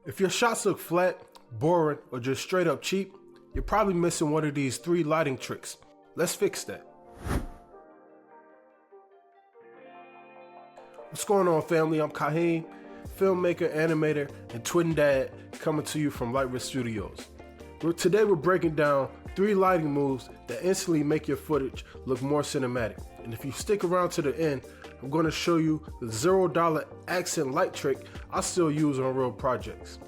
If your shots look flat, boring, or just straight up cheap, you're probably missing one of these 3 lighting tricks. Let's fix that. What's going on, family? I'm Kahim, filmmaker, animator, and twin dad, coming to you from Backlight Studios. Today we're breaking down 3 lighting moves that instantly make your footage look more cinematic. And if you stick around to the end, I'm going to show you the $0 accent light trick I still use on real projects.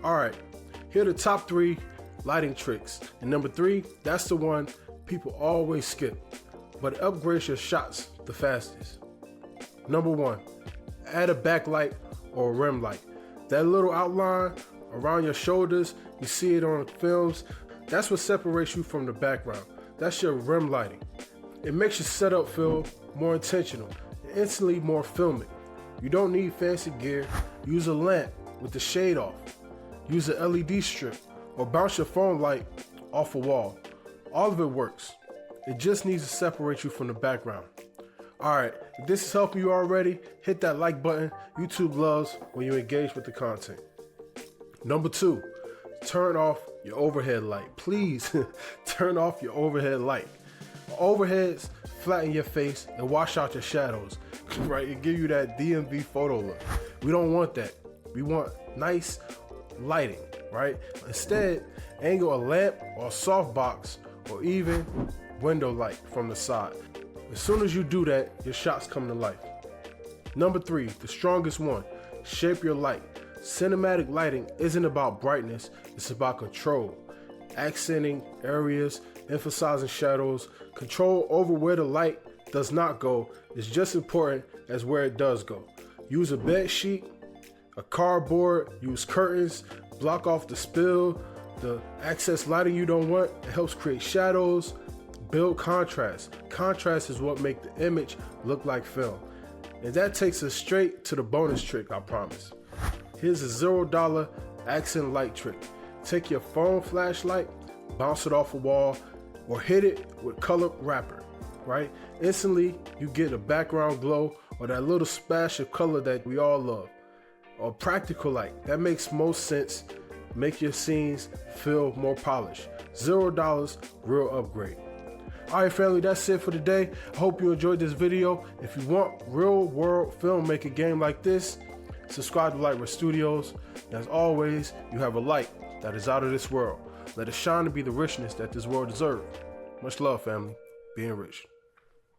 Alright, here are the top 3 lighting tricks. And number 3, that's the one people always skip, but it upgrades your shots the fastest. Number 1, add a backlight or a rim light. That little outline around your shoulders, you see it on films, that's what separates you from the background. That's your rim lighting. It makes your setup feel more intentional and instantly more filmic. You don't need fancy gear. Use a lamp with the shade off. Use an LED strip or bounce your phone light off a wall. All of it works. It just needs to separate you from the background. Alright, if this is helping you already, hit that like button. YouTube loves when you engage with the content. Number 2, turn off your overhead light. Please turn off your overhead light. Overheads flatten your face and wash out your shadows, right? It give you that DMV photo look. We don't want that. We want nice lighting, right? Instead, angle a lamp or a softbox or even window light from the side. As soon as you do that, your shots come to life. Number 3, the strongest one, shape your light. Cinematic lighting isn't about brightness, it's about control. Accenting areas, emphasizing shadows. Control over where the light does not go is just important as where it does go. Use a bed sheet, a cardboard, use curtains, block off the spill, the excess lighting you don't want. It helps create shadows, build contrast. Contrast is what makes the image look like film. And that takes us straight to the bonus trick, I promise. Here's a $0 accent light trick. Take your phone flashlight, bounce it off a wall, or hit it with colored wrapper, right? Instantly, you get a background glow or that little splash of color that we all love. Or practical light, that makes most sense. Make your scenes feel more polished. $0, real upgrade. Alright family, that's it for today. I hope you enjoyed this video. If you want real world filmmaker game like this, subscribe to Backlight Studios. And as always, you have a light that is out of this world. Let it shine to be the richness that this world deserves. Much love, family. Be enriched.